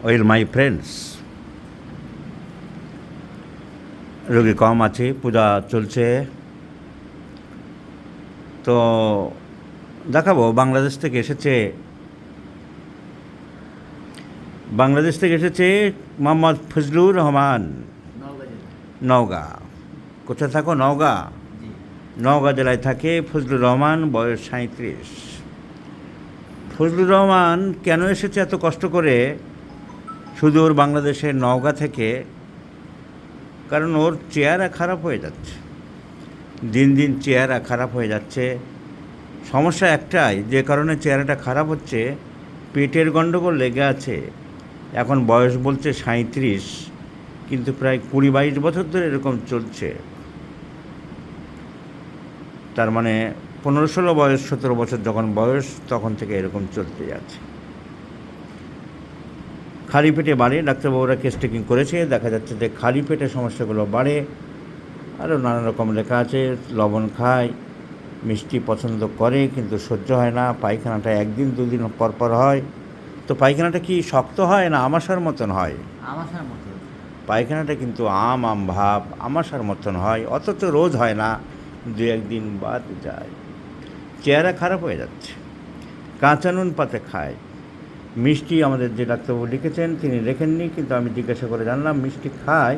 Well my friends, রোগী কম আছে, পূজা চলছে। তো দেখাবো বাংলাদেশ থেকে এসেছে মোহাম্মদ ফজলুর রহমান। নওগাঁ। কোথায় থাকো? নওগাঁ। নওগাঁ জেলায় থাকে ফজলুর রহমান, বয়স 37। ফজলুর রহমান কেন এসেছে এত কষ্ট করে সুদূর বাংলাদেশের নওগাঁ থেকে? কারণ ওর চেহারা খারাপ হয়ে যাচ্ছে, দিন দিন চেহারা খারাপ হয়ে যাচ্ছে। সমস্যা একটাই, যে কারণে চেহারাটা খারাপ হচ্ছে, পেটের গণ্ডগোল লেগে আছে। এখন বয়স বলছে 37, কিন্তু প্রায় 20-22 বছর ধরে এরকম চলছে। তার মানে 15-16 বয়স, 17 বছর যখন বয়স, তখন থেকে এরকম চলতে যাচ্ছে। খালি পেটে বাড়ে, ডাক্তারবাবুরা কেস টেকিং করেছে, দেখা যাচ্ছে যে খালি পেটে সমস্যাগুলো বাড়ে। আরও নানা রকম লেখা আছে। লবণ খায়, মিষ্টি পছন্দ করে, কিন্তু সহ্য হয় না। পায়খানাটা 1 দিন 2 দিন পর পর হয়। তো পায়খানাটা কি শক্ত হয় না আমাশার মতন হয়? আমাশার মতো। পায়খানাটা কিন্তু আম ভাব আমাশার মতন হয়, অথচ রোজ হয় না, 2-1 দিন বাদ যায়। চেহারা খারাপ হয়ে যাচ্ছে। কাঁচা নুন পাতে খায়। মিষ্টি আমাদের যে ডাক্তারবাবু লিখেছেন তিনি লেখেননি, কিন্তু আমি জিজ্ঞাসা করে জানলাম মিষ্টি খায়,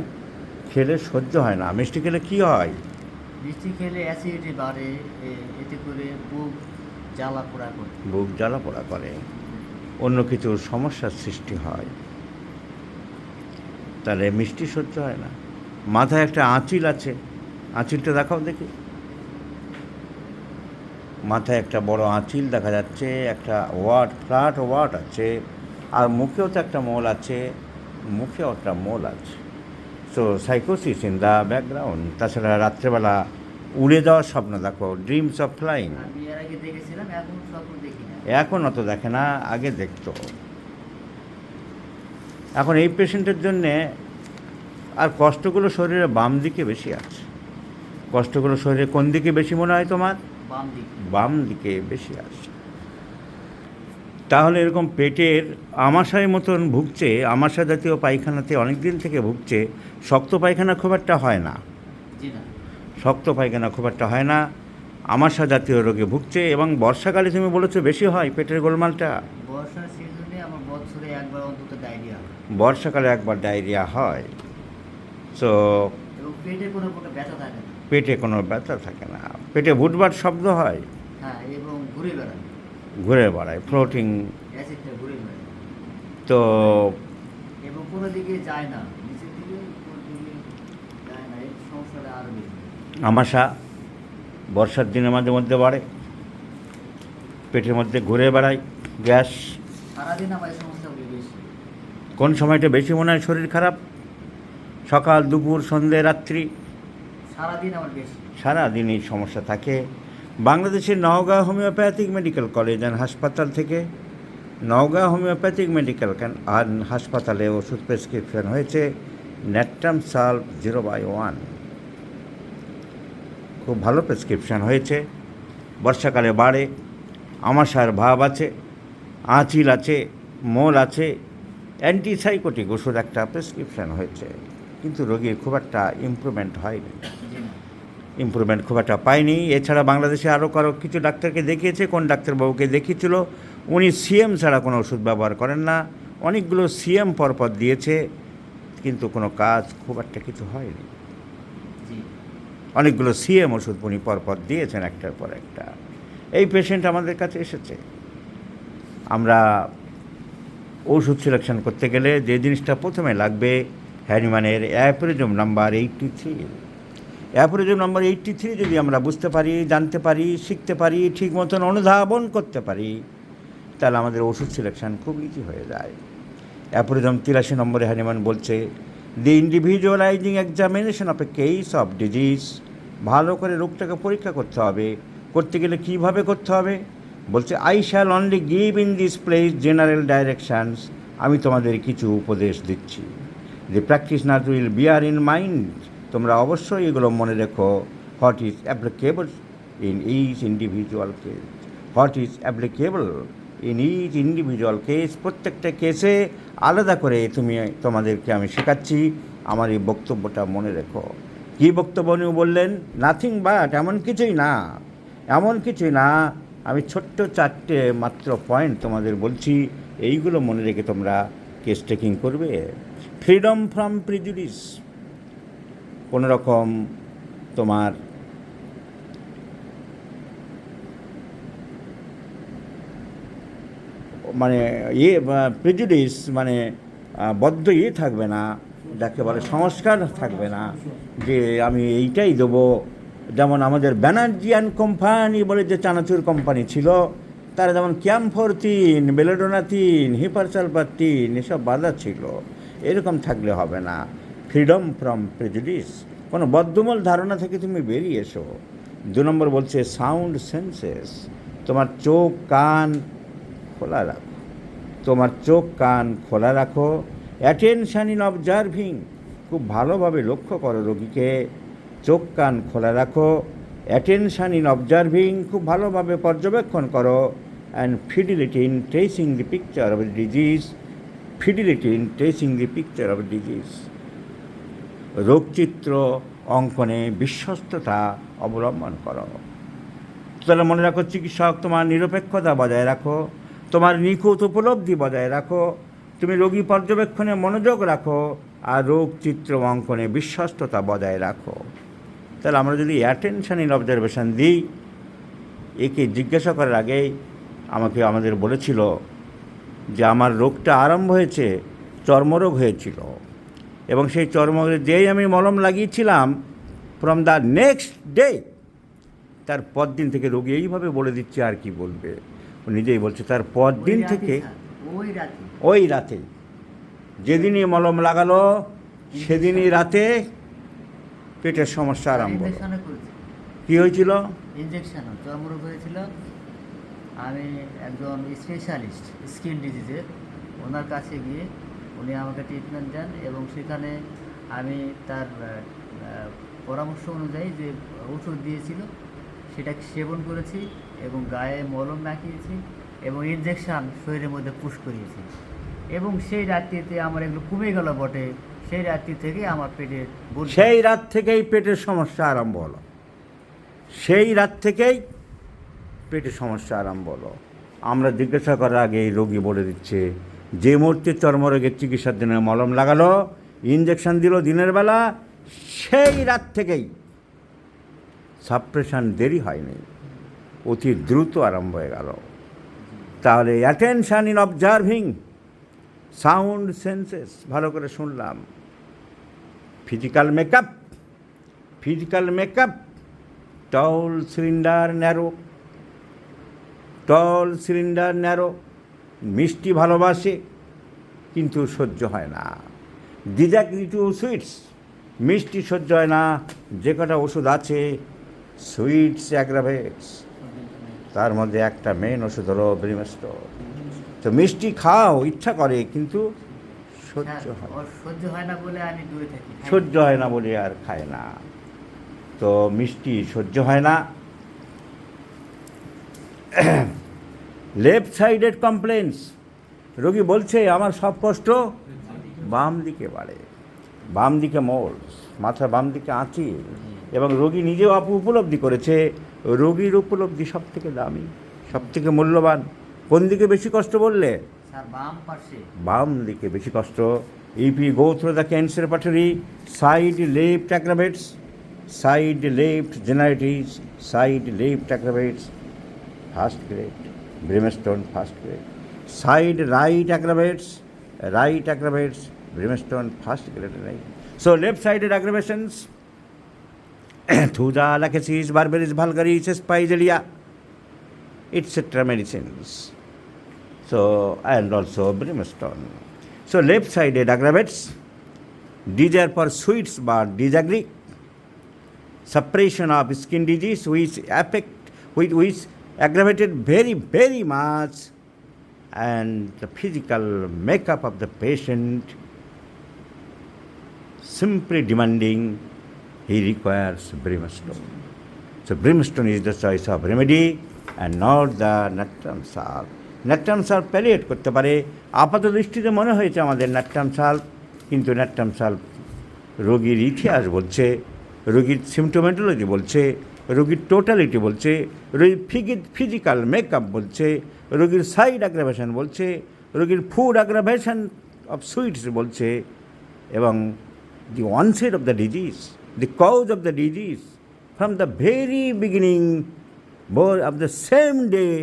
খেলে সহ্য হয় না। মিষ্টি খেলে কি হয়? মিষ্টি খেলে অ্যাসিডিটি বাড়ে, এতে করে বুক জ্বালা পোড়া করে। বুক জ্বালা পোড়া করে, অন্য কিছুর সমস্যার সৃষ্টি হয়। তাহলে মিষ্টি সহ্য হয় না। মাথায় একটা আঁচিল আছে, আঁচিলটা দেখাও দেখি। মাথায় একটা বড় আঁচিল দেখা যাচ্ছে, একটা ফ্ল্যাট ওয়াট আছে, আর মুখেও তো একটা মোল আছে, সো সাইকোসিস ইন দ্য ব্যাকগ্রাউন্ড। তাছাড়া রাত্রেবেলা উড়ে যাওয়ার স্বপ্ন দেখো, ড্রিমস অফ ফ্লাইং। আমি এর আগে দেখেছিলাম, এখন স্বপ্ন দেখি না। এখন অত দেখে না, আগে দেখতো। এখন এই পেশেন্টের জন্যে আর কষ্টগুলো শরীরের বাম দিকে বেশি আছে। কষ্টগুলো শরীরে কোন দিকে বেশি মনে হয় তোমার? বাম দিকে বেশি আছে। তাহলে এরকম পেটের আমাশায় মতন ভুগছে, আমাশা জাতীয় পায়খানাতে অনেক দিন থেকে ভুগছে। শক্ত পায়খানা খুব একটা হয় না, শক্ত পায়খানা খুব একটা হয় না, আমাশা জাতীয় রোগে ভুগছে। এবং বর্ষাকালে তুমি বলেছো বেশি হয় পেটের গোলমালটা। বর্ষার সিজনে আমার বছরে একবার অন্তত ডায়রিয়া হয়। বর্ষাকালে একবার ডায়রিয়া হয়। সো পেটে কোনো ব্যথা থাকে না। পেটে কোনো ব্যথা থাকে না, পেটে ভুটভাট শব্দ হয়। হ্যাঁ, এবং ঘুরে বেড়ায় ফ্লোটিং। অ্যাসিডটা ঘুরে বেড়ায়। তো এবং কোনো দিকে যায় না, নিচের দিকে কোনো দিকে যায় না, এই সমস্যাটা আরও বেশি। আমাশা বর্ষার দিনে মাঝে মধ্যে বাড়ে, পেটের মধ্যে ঘুরে বেড়ায়, গ্যাস। সারাদিন আমার এই সমস্যাগুলি বেশি। কোন সময়টা বেশি মনে হয় শরীর খারাপ? সকাল, দুপুর, সন্ধে, রাত্রি? সারাদিন আমার বেশি। সারাদিন এই সমস্যা থাকে। বাংলাদেশের Naogaon homeopathic medical college and হাসপাতাল থেকে, নওগাঁ হোমিওপ্যাথিক মেডিকেল হাসপাতালে ওষুধ প্রেসক্রিপশন হয়েছে ন্যাট্রাম সাল্ভ 0/1। খুব ভালো প্রেসক্রিপশন হয়েছে। বর্ষাকালে বাড়ে, আমাশার ভাব আছে, আঁচিল আছে, মোল আছে, অ্যান্টিসাইকোটিক ওষুধ একটা প্রেসক্রিপশন হয়েছে, কিন্তু রোগীর খুব একটা ইমপ্রুভমেন্ট হয়নি, ইমপ্রুভমেন্ট খুব একটা পায়নি। এছাড়া বাংলাদেশে আরও কিছু ডাক্তারকে দেখিয়েছে। কোন ডাক্তারবাবুকে দেখিয়েছিল, উনি সিএম ছাড়া কোনো ওষুধ ব্যবহার করেন না। অনেকগুলো সিএম পরপর দিয়েছে, কিন্তু কোনো কাজ খুব একটা কিছু হয়নি। অনেকগুলো সিএম ওষুধ উনি পরপর দিয়েছেন একটার পর একটা। এই পেশেন্ট আমাদের কাছে এসেছে। আমরা ওষুধ সিলেকশন করতে গেলে যে জিনিসটা প্রথমে লাগবে, হ্যানিম্যানের অ্যাপোরিজম নাম্বার 83। অ্যাপোরিজম নাম্বার 83 যদি আমরা বুঝতে পারি, জানতে পারি, শিখতে পারি, ঠিক মতন অনুধাবন করতে পারি, তাহলে আমাদের ওষুধ সিলেকশন খুব ইজি হয়ে যায়। অ্যাপোরিজম 83 নম্বরে হ্যানিম্যান বলছে, the individualizing examination of a case of disease. ভালো করে রোগটাকে পরীক্ষা করতে হবে। করতে গেলে কীভাবে করতে হবে? বলছে, I shall only give in this place general directions. আমি তোমাদের কিছু উপদেশ দিচ্ছি। The practitioner will bear in mind. তোমরা অবশ্যই এগুলো মনে রেখো। What is applicable in each individual case, what is applicable in each individual case, প্রত্যেকটা কেসে আলাদা করে তোমাদেরকে আমি শেখাচ্ছি। আমার এই বক্তব্যটা মনে রেখো। কী বক্তব্য উনি বললেন? নাথিং বাট, এমন কিছুই না, এমন কিছুই না। আমি ছোট্ট 4টে মাত্র পয়েন্ট তোমাদের বলছি, এইগুলো মনে রেখে তোমরা কেস টেকিং করবে। ফ্রিডম ফ্রম প্রিজুডিস, কোনো রকম তোমার মানে প্রেজুডিস মানে বদ্ধ থাকবে না, যাকে বলে সংস্কার থাকবে না যে আমি এইটাই দেবো। যেমন আমাদের ব্যানার্জি অ্যান্ড কোম্পানি বলে যে চানাচুর কোম্পানি ছিল, তারা যেমন ক্যাম্ফর 3, বেলোডোনা 3, হিপারসালফার 3 এসব বাধা ছিল, এরকম থাকলে হবে না। ফ্রিডম ফ্রম প্রেজুডিস, কোনো বদ্ধমূল ধারণা থেকে তুমি বেরিয়ে এসো। 2 নম্বর বলছে সাউন্ড সেন্সেস, তোমার চোখ কান খোলা রাখো, তোমার চোখ কান খোলা রাখো। অ্যাটেনশান ইন অবজারভিং, খুব ভালোভাবে লক্ষ্য করো রোগীকে, চোখ কান খোলা রাখো। অ্যাটেনশান ইন অবজারভিং, খুব ভালোভাবে পর্যবেক্ষণ করো। And fidelity in tracing the picture of disease, fidelity in tracing the picture of disease, রোগচিত্র অঙ্কনে বিশ্বস্ততা অবলম্বন করো। তাহলে মনে রাখো, চিকিৎসক তোমার নিরপেক্ষতা বজায় রাখো, তোমার নিখুঁত উপলব্ধি বজায় রাখো, তুমি রোগী পর্যবেক্ষণে মনোযোগ রাখো, আর রোগ চিত্র অঙ্কনে বিশ্বস্ততা বজায় রাখো। তাহলে আমরা যদি অ্যাটেনশন ইন অবজারভেশন দিই, একে জিজ্ঞাসা করার আগেই আমাদের বলেছিল যে আমার রোগটা আরম্ভ হয়েছে, চর্মরোগ হয়েছিল, এবং সেই চর্মরোগে যেই আমি মলম লাগিয়েছিলাম, ফ্রম দ্য নেক্সট ডে, তার পরদিন থেকে রোগী এইভাবে বলে দিচ্ছে, আর কি বলবে, ও নিজেই বলছে তার পরদিন থেকে ওই রাতে যেদিনই মলম লাগালো সেদিনই রাতে পেটের সমস্যা আরম্ভ হলো। কী হয়েছিল? ইনজেকশন, চর্মরোগ হয়েছিল। আমি একজন স্পেশালিস্ট স্কিন ডিজিজের, ওনার কাছে গিয়ে উনি আমাকে ট্রিটমেন্ট দেন, এবং সেখানে আমি তার পরামর্শ অনুযায়ী যে ওষুধ দিয়েছিল সেটা সেবন করেছি, এবং গায়ে মলম মাখিয়েছি, এবং ইনজেকশান শরীরের মধ্যে পুশ করিয়েছি, এবং সেই রাত্রিতে আমার এগুলো কমে গেল বটে। সেই রাত্রি থেকে আমার পেটের সেই রাত থেকেই পেটের সমস্যা আরম্ভ হলো, সেই রাত থেকেই পেটের সমস্যা আরম্ভ হলো। আমরা জিজ্ঞাসা করার আগে এই রোগী বলে দিচ্ছে, যে মুহূর্তে চর্মরোগের চিকিৎসার জন্য মলম লাগালো, ইনজেকশন দিল দিনের বেলা, সেই রাত থেকেই সাপ্রেশন দেরি হয়নি, অতি দ্রুত আরম্ভ হয়ে গেল। তাহলে attention in observing, sound senses, ভালো করে শুনলাম। ফিজিক্যাল মেকআপ, টল সিলিন্ডার ন্যারো, মিষ্টি ভালোবাসে কিন্তু সহ্য হয় না। ডিজাগ্রি টু সুইটস, মিষ্টি সহ্য হয় না, যে কটা ওষুধ আছে সুইটস অ্যাগ্রাভেটস, তার মধ্যে একটা মেন ওষুধ হলো ব্রিমেস্টন। তো মিষ্টি খাও ইচ্ছা করে, কিন্তু সহ্য হয় না বলে আমি দূরে থাকি, সহ্য হয় না বলে আর খায় না। তো মিষ্টি সহ্য হয় না। লেফট সাইডেড কমপ্লেন্টস, রোগী বলছে আমার সব কষ্ট বাম দিকে বাড়ে, বাম দিকে মোলস, মাথা বাম দিকে আঁচিল, এবং রোগী নিজেও উপলব্ধি করেছে রোগীর উপলব্ধি সব থেকে দামি, সব থেকে মূল্যবান। কোন দিকে বেশি কষ্ট বললে? বাম দিকে বেশি কষ্ট। If you go through the conservatory, side left aggravates, side left generates, side left aggravates, first grade brimstone, first grade. Side right aggravates, brimstone, first grade. So left-sided aggravations, Thuja, lachesis, barbaris, vulgaris, spigelia, etc. medicines. So, and also brimstone. So left-sided aggravates, desire for sweets but disagree, suppression of skin disease which aggravated very much, and the physical makeup of the patient simply demanding he requires brimstone. So brimstone is the choice of remedy and not the natrum salve. Natrum sulph palliate করতে পারে। আপাত দৃষ্টিতে মনে হয়েছে আমাদের natrum সাল্ফ, কিন্তু natrum সাল্ফ রোগীর ইতিহাস বলছে, রোগীর সিমটোমেটোলজি বলছে, রোগীর টোটালিটি বলছে, রোগীর ফিজিক্যাল মেকআপ বলছে, রোগীর সাইড অ্যাগ্রাভেশন বলছে, রোগীর ফুড অ্যাগ্রাভেশন অফ সুইটস বলছে, এবং the onset of the disease, the cause of the disease, from the very beginning of the same day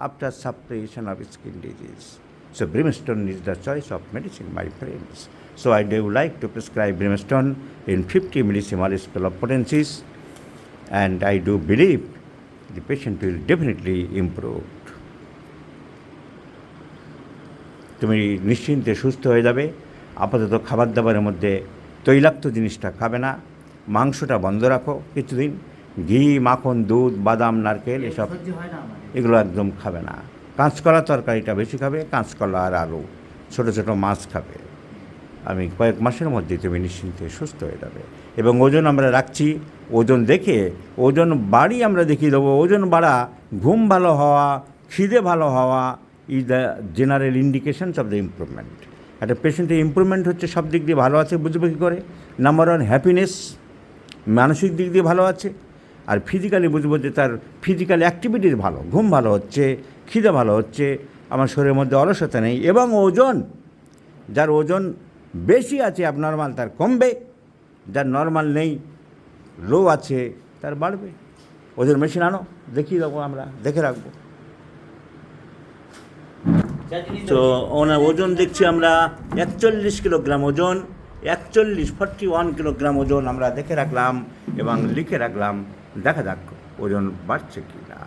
after suppression of skin disease. So brimstone is the choice of medicine, my friends. So I do like to prescribe brimstone in 50 millisiemens scale of potencies, and I do believe the patient will definitely improve. তুমি নিশ্চিন্তে সুস্থ হয়ে যাবে। আপাতত খাবার দাবারের মধ্যে তৈলাক্ত জিনিসটা খাবে না, মাংসটা বন্ধ রাখো কিছুদিন, ঘি, মাখন, দুধ, বাদাম, নারকেল এসব সহ্য হয় না আমার। এগুলো একদম খাবে না। কাঁচকলা তরকারিটা বেশি খাবে, কাঁচকলা আর আলু, ছোটো ছোটো মাছ খাবে। আমি কয়েক মাসের মধ্যে তুমি নিশ্চিন্তে সুস্থ হয়ে যাবে। এবং ওজন আমরা রাখছি, ওজন দেখে ওজন বাড়ি আমরা দেখিয়ে দেবো। ওজন বাড়া, ঘুম ভালো হওয়া, খিদে ভালো হওয়া is the general indications of the improvement. একটা পেশেন্টের ইমপ্রুভমেন্ট হচ্ছে সব দিক দিয়ে ভালো আছে, বুঝবে কী করে? নাম্বার ওয়ান, হ্যাপিনেস, মানসিক দিক দিয়ে ভালো আছে। আর ফিজিক্যালি বুঝবো যে তার ফিজিক্যাল অ্যাক্টিভিটিস ভালো, ঘুম ভালো হচ্ছে, খিদে ভালো হচ্ছে, আমার শরীরের মধ্যে অলসতা নেই। এবং ওজন, যার ওজন বেশি আছে অ্যাবনর্মাল, তার কমবে, যার নর্মাল নেই, লো আছে, তার বাড়বে। ওজন মেশিন আনো, দেখিয়ে দেবো, আমরা দেখে রাখবো। তো ওনার ওজন দেখছি আমরা 41 কিলোগ্রাম ওজন, 41 কিলোগ্রাম ওজন আমরা দেখে রাখলাম এবং লিখে রাখলাম। দেখা যাক ওজন বাড়ছে কি না।